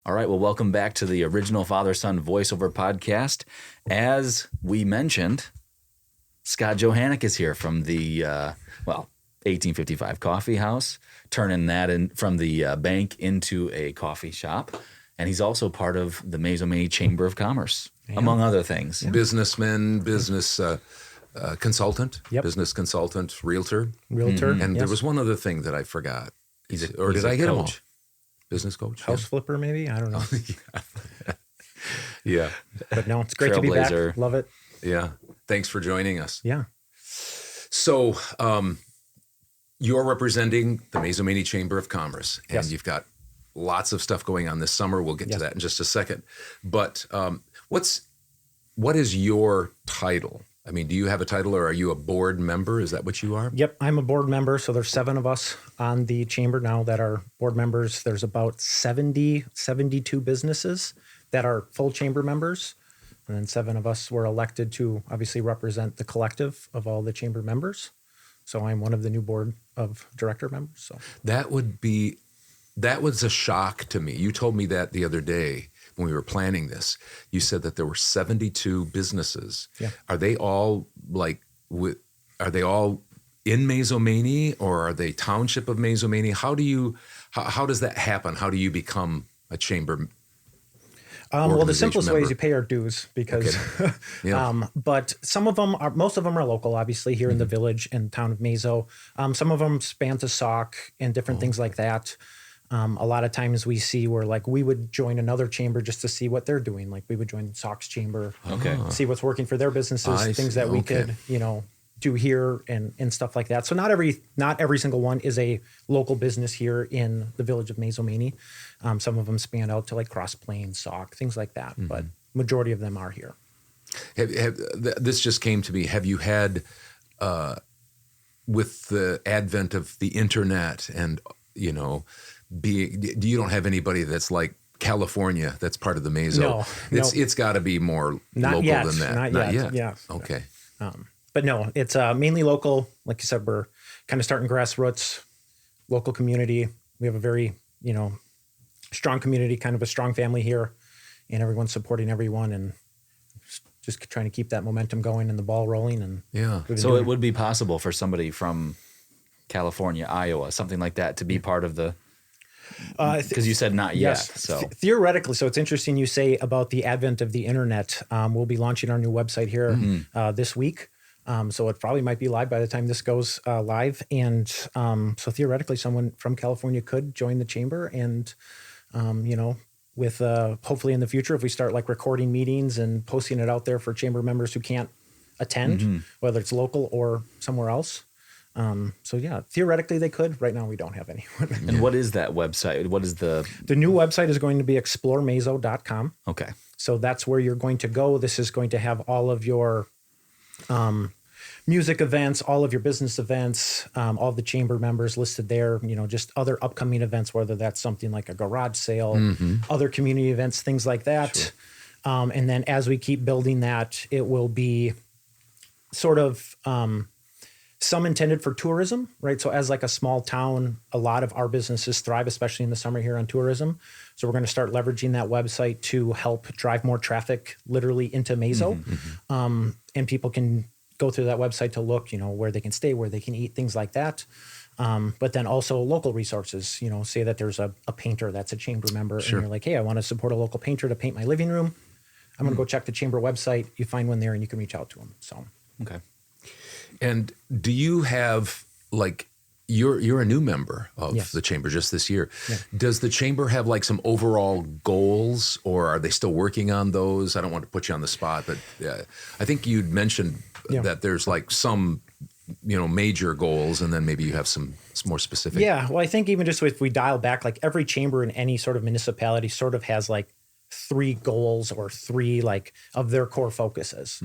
All right, well, welcome back to the original Father-Son voiceover podcast. As we mentioned, Scott Johanek is here from the, 1855 Coffee House, turning that in from the bank into a coffee shop. And he's also part of the Mazomanie Chamber of Commerce, among other things. Yeah. Businessman, business consultant, business consultant, realtor. And there was one other thing that I forgot. Did I get them all? Business coach? House flipper, maybe? I don't know. Yeah. But no, it's great to be back. Love it. Yeah. Thanks for joining us. Yeah. So you're representing the Mazomanie Chamber of Commerce, and you've got lots of stuff going on this summer. We'll get to that in just a second. But what is your title? I mean, do you have a title, or are you a board member? Is that what you are? Yep, I'm a board member. So there's 7 of us on the chamber now that are board members. There's about 72 businesses that are full chamber members. And then 7 of us were elected to obviously represent the collective of all the chamber members. So I'm one of the new board of director members. So that was a shock to me. You told me that the other day when we were planning this. You said that there were 72 businesses. Yeah. Are they all are they all in Mazomanie, or are they township of Mazomanie? How does that happen? How do you become a chamber? Well, the simplest way is you pay our dues because, but most of them are local, obviously, here in the village and town of Mazo. Some of them span to Sauk and different things like that. A lot of times we see where we would join another chamber just to see what they're doing. Like we would join Sauk's chamber, see what's working for their businesses, things that we could, do here and stuff like that. So not every single one is a local business here in the village of Mazomanie. Some of them span out to Cross Plains, Sauk, things like that. Mm-hmm. But majority of them are here. This just came to me. Have you had, with the advent of the internet and, you don't have anybody that's like California that's part of the Mazo? No. It's got to be more local than that. Not yet. Yeah. Okay. But no, it's mainly local. Like you said, we're kind of starting grassroots, local community. We have a very, strong community, kind of a strong family here, and everyone's supporting everyone and just trying to keep that momentum going and the ball rolling. And so it would be possible for somebody from California, Iowa, something like that, to be part of the. Because you said not yet. So theoretically, so it's interesting you say about the advent of the internet. We'll be launching our new website here this week. So it probably might be live by the time this goes live. And so theoretically, someone from California could join the chamber and, with hopefully in the future, if we start recording meetings and posting it out there for chamber members who can't attend, whether it's local or somewhere else. So theoretically they could. Right now we don't have anyone. And what is that website? What is the new website is going to be exploremazo.com. Okay. So that's where you're going to go. This is going to have all of your music events, all of your business events, all of the chamber members listed there, just other upcoming events, whether that's something like a garage sale, other community events, things like that. Sure. And then as we keep building that, it will be sort of some intended for tourism, right? So as a small town, a lot of our businesses thrive, especially in the summer here on tourism. So we're going to start leveraging that website to help drive more traffic literally into Mazo. And people can go through that website to look, where they can stay, where they can eat, things like that. But then also local resources, say that there's a painter that's a chamber member and you're like, hey, I want to support a local painter to paint my living room. I'm going to go check the chamber website. You find one there and you can reach out to them. So, okay. And do you have you're a new member of the chamber just this year. Yeah. Does the chamber have some overall goals, or are they still working on those? I don't want to put you on the spot, but I think you'd mentioned that there's some, major goals, and then maybe you have some more specific. Yeah. Well, I think even just if we dial back, every chamber in any sort of municipality sort of has 3 goals or 3 of their core focuses.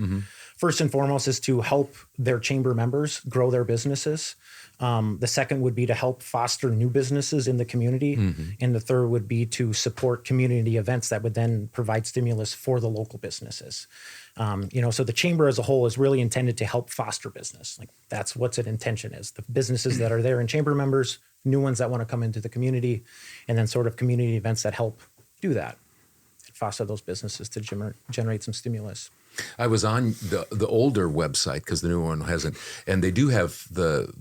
First and foremost is to help their chamber members grow their businesses. The second would be to help foster new businesses in the community. And the third would be to support community events that would then provide stimulus for the local businesses. So the chamber as a whole is really intended to help foster business. That's what its intention is. The businesses that are there and chamber members, new ones that want to come into the community, and then sort of community events that help do that and foster those businesses to generate some stimulus. I was on the older website because the new one hasn't, and they do have the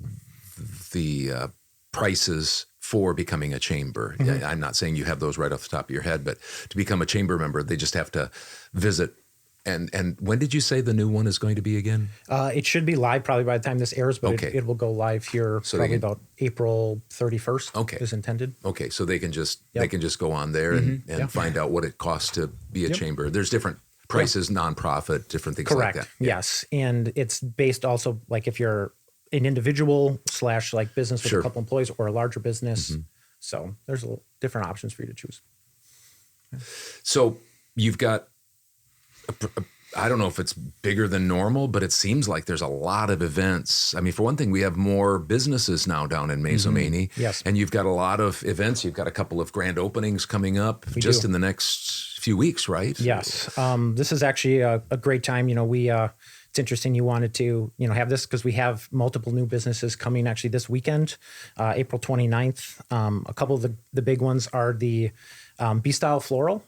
prices for becoming a chamber. Mm-hmm. I'm not saying you have those right off the top of your head, but to become a chamber member, they just have to visit. And when did you say the new one is going to be again? It should be live probably by the time this airs, but Okay. it will go live here probably about April 31st. Okay. Is intended. Okay, so they can just Yep. they can just go on there and find out what it costs to be a Yep. chamber. There's different prices, nonprofit, different things Correct. like that. Yes. And it's based also like if you're an individual / like business with Sure. a couple employees or a larger business. So there's different options for you to choose. So you've got, I don't know if it's bigger than normal, but it seems like there's a lot of events. I mean, for one thing, we have more businesses now down in Mazomanie. Yes. And you've got a lot of events. You've got a couple of grand openings coming up just in the next few weeks, right? Yes. This is actually a great time. It's interesting you wanted to, have this because we have multiple new businesses coming actually this weekend, April 29th. A couple of the big ones are the B-Style Floral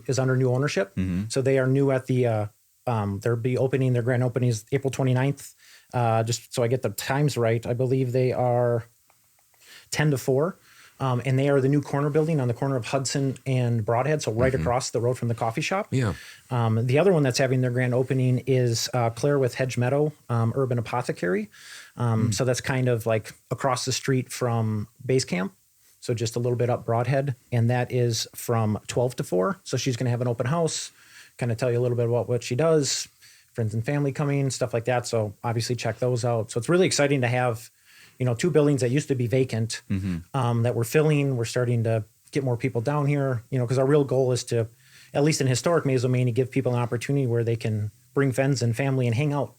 is under new ownership. So they are new at the, they'll be opening their grand openings April 29th. Just so I get the times right, I believe they are 10 to 4. And they are the new corner building on the corner of Hudson and Broadhead, so right across the road from the coffee shop. Yeah. The other one that's having their grand opening is Claire with Hedge Meadow Urban Apothecary. So that's kind of like across the street from Base Camp, so just a little bit up Broadhead, and that is from 12 to 4. So she's going to have an open house, kind of tell you a little bit about what she does, friends and family coming, stuff like that. So obviously check those out. So it's really exciting to have 2 buildings that used to be vacant that we're filling. We're starting to get more people down here, because our real goal is to, at least in historic Mazomanie, give people an opportunity where they can bring friends and family and hang out.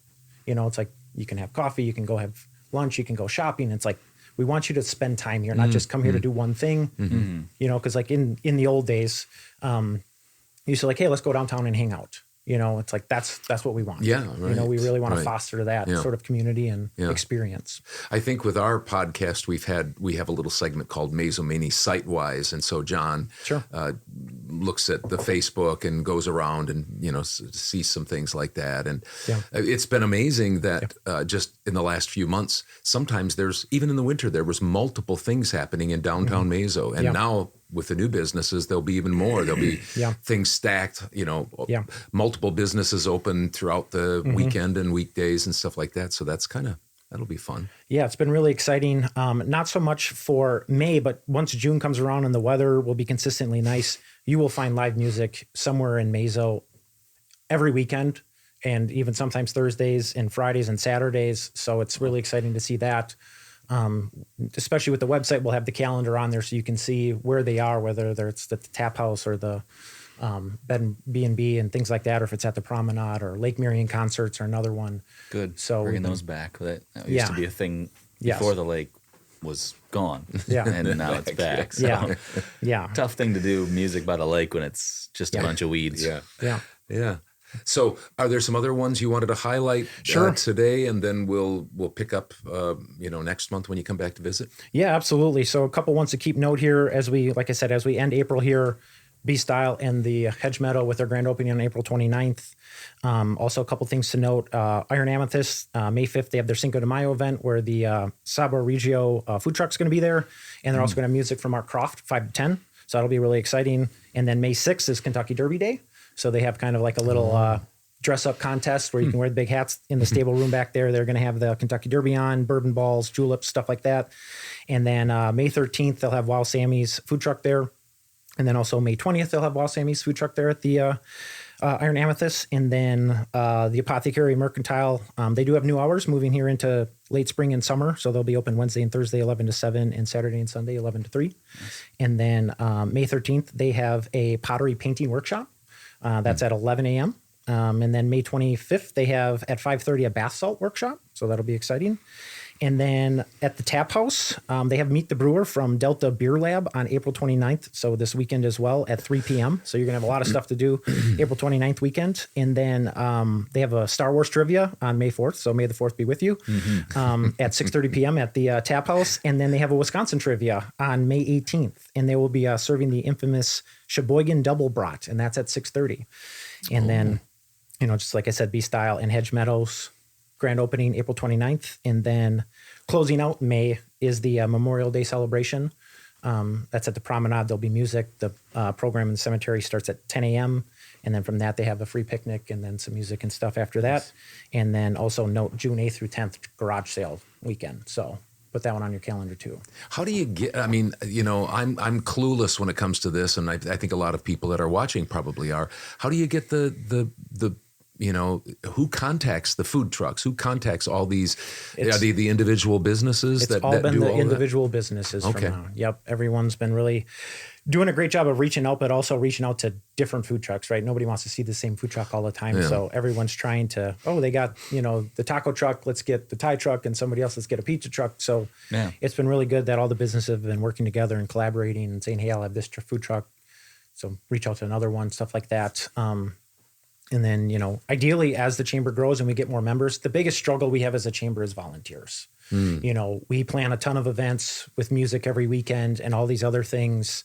It's like you can have coffee, you can go have lunch, you can go shopping. It's like we want you to spend time here, not just come here to do one thing, because like in the old days, you used to like, hey, let's go downtown and hang out. It's like that's what we want. Yeah, right. We really want to Right. foster that sort of community and experience. I think with our podcast, we have a little segment called Mazomanie Sitewise, and so John looks at the Facebook and goes around and sees some things like that, and it's been amazing that just in the last few months, sometimes there's even in the winter there was multiple things happening in downtown Mazo, and now with the new businesses there'll be even more. There'll be things stacked, multiple businesses open throughout the weekend and weekdays and stuff like that. So that'll be fun. Yeah, it's been really exciting. Not so much for May, but once June comes around and the weather will be consistently nice, you will find live music somewhere in Mazo every weekend, and even sometimes Thursdays and Fridays and Saturdays. So it's really exciting to see that. Especially with the website, we'll have the calendar on there so you can see where they are, whether it's the Tap House or the Bed and B&B and things like that, or if it's at the Promenade or Lake Marion Concerts or another one. Good. So bringing those back. That used to be a thing before the lake was gone. Yeah. And now it's back. So Yeah. tough thing to do music by the lake when it's just a bunch of weeds. Yeah. So are there some other ones you wanted to highlight today, and then we'll pick up next month when you come back to visit? Yeah, absolutely. So a couple ones to keep note here as we end April here, B-Style and the Hedge Meadow with their grand opening on April 29th. Also a couple things to note. Iron Amethyst, May 5th, they have their Cinco de Mayo event where the Sabor Regio food truck's going to be there. And they're also going to have music from Mark Croft, 5 to 10. So that'll be really exciting. And then May 6th is Kentucky Derby Day. So they have kind of like a little dress-up contest where you can wear the big hats in the stable room back there. They're going to have the Kentucky Derby on, bourbon balls, juleps, stuff like that. And then May 13th, they'll have Wild Sammy's food truck there. And then also May 20th, they'll have Wild Sammy's food truck there at the Iron Amethyst. And then the Apothecary Mercantile, they do have new hours moving here into late spring and summer. So they'll be open Wednesday and Thursday, 11 to 7, and Saturday and Sunday, 11 to 3. Nice. And then May 13th, they have a pottery painting workshop. That's at 11 a.m. And then May 25th, they have at 5:30 a bath salt workshop. So that'll be exciting. And then at the Tap House, they have Meet the Brewer from Delta Beer Lab on April 29th. So this weekend as well at 3 p.m. So you're going to have a lot of stuff to do April 29th weekend. And then they have a Star Wars trivia on May 4th. So May the 4th be with you at 6:30 p.m. at the Tap House. And then they have a Wisconsin trivia on May 18th. And they will be serving the infamous Sheboygan Double Brat. And that's at 6:30. And then, just like I said, B-Style and Hedge Meadows. Grand opening April 29th. And then closing out May is the Memorial Day celebration. That's at the Promenade. There'll be music. The program in the cemetery starts at 10 a.m. And then from that, they have a free picnic and then some music and stuff after that. And then also note June 8th through 10th, garage sale weekend. So put that one on your calendar too. How do you get, I'm clueless when it comes to this. And I think a lot of people that are watching probably are. How do you get the who contacts the food trucks? Who contacts all these, the individual businesses it's that all that been do the all individual businesses Okay. from now. Yep. Everyone's been really doing a great job of reaching out, but also reaching out to different food trucks, right? Nobody wants to see the same food truck all the time. Yeah. So everyone's trying to, they got, the taco truck, let's get the Thai truck, and somebody else, let's get a pizza truck. So it's been really good that all the businesses have been working together and collaborating and saying, hey, I'll have this food truck. So reach out to another one, stuff like that. And then, ideally, as the chamber grows and we get more members, the biggest struggle we have as a chamber is volunteers. We plan a ton of events with music every weekend and all these other things.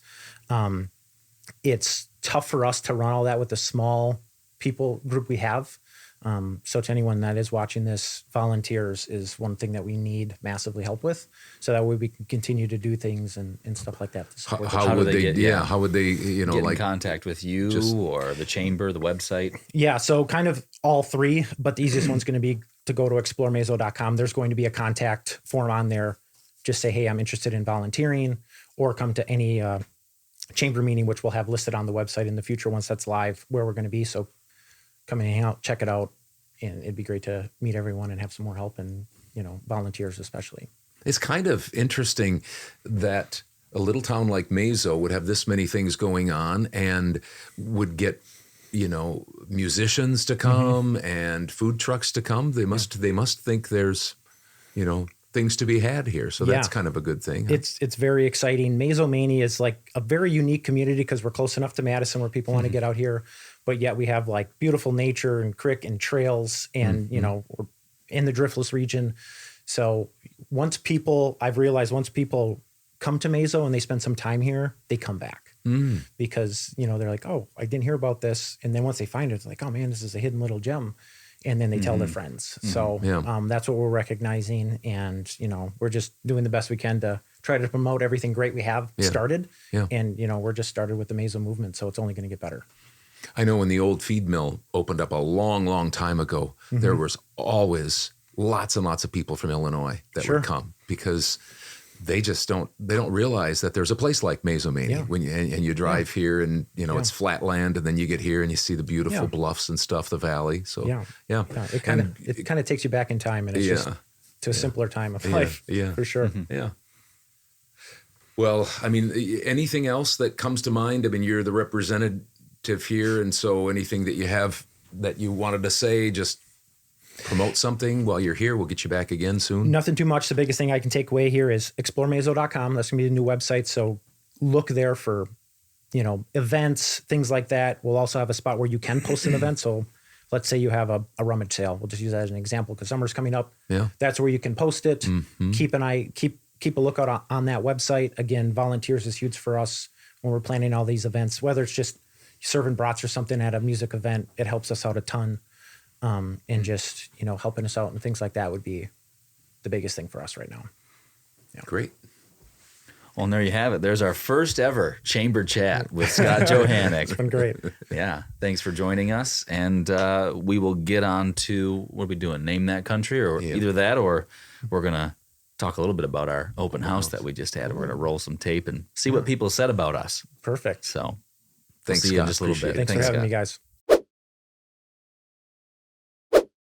It's tough for us to run all that with the small people group we have. So to anyone that is watching this, volunteers is one thing that we need massively help with. So that way we can continue to do things and stuff like that. How would they get in contact with you or the chamber, the website? Yeah. So kind of all three, but the easiest one's going to be to go to exploremezo.com. There's going to be a contact form on there. Just say, hey, I'm interested in volunteering, or come to any chamber meeting, which we'll have listed on the website in the future once that's live, where we're going to be. So come and hang out, check it out. And it'd be great to meet everyone and have some more help and, volunteers especially. It's kind of interesting that a little town like Mazo would have this many things going on and would get, musicians to come and food trucks to come. They must think there's, things to be had here. So that's kind of a good thing. Huh? It's very exciting. Mazomanie is like a very unique community because we're close enough to Madison where people want to get out here. But yet we have like beautiful nature and creek and trails and, we're in the driftless region. So I've realized once people come to Mazo and they spend some time here, they come back because, they're like, oh, I didn't hear about this. And then once they find it, it's like, oh man, this is a hidden little gem. And then they tell their friends. So that's what we're recognizing. And, we're just doing the best we can to try to promote everything great we have started. Yeah. And, we're just started with the Mazo movement. So it's only going to get better. I know when the old feed mill opened up a long, long time ago, there was always lots and lots of people from Illinois that would come because they don't realize that there's a place like Mazomanie when you drive here and, it's flat land, and then you get here and you see the beautiful bluffs and stuff, the valley. So, it kind of takes you back in time, and it's just to a simpler time of life for sure. Mm-hmm. Yeah. Well, I mean, anything else that comes to mind? I mean, you're the representative here, and so anything that you have that you wanted to say, just promote something while you're here. We'll get you back again soon. Nothing too much. The biggest thing I can take away here is exploremezo.com. That's going to be the new website. So look there for, events, things like that. We'll also have a spot where you can post an event. So let's say you have a rummage sale. We'll just use that as an example because summer's coming up. Yeah. That's where you can post it. Mm-hmm. Keep a lookout on that website. Again, volunteers is huge for us when we're planning all these events, whether it's just serving brats or something at a music event. It helps us out a ton. And just, helping us out and things like that would be the biggest thing for us right now. Yeah. Great. Well, and there you have it. There's our first ever chamber chat with Scott Johanek. It's been great. Yeah. Thanks for joining us. And we will get on to, what are we doing? Name that country, or either that, or we're going to talk a little bit about our open house that we just had. We're going to roll some tape and see what people said about us. Perfect. So thanks, we'll see you in just a little bit. Thanks for having me, guys.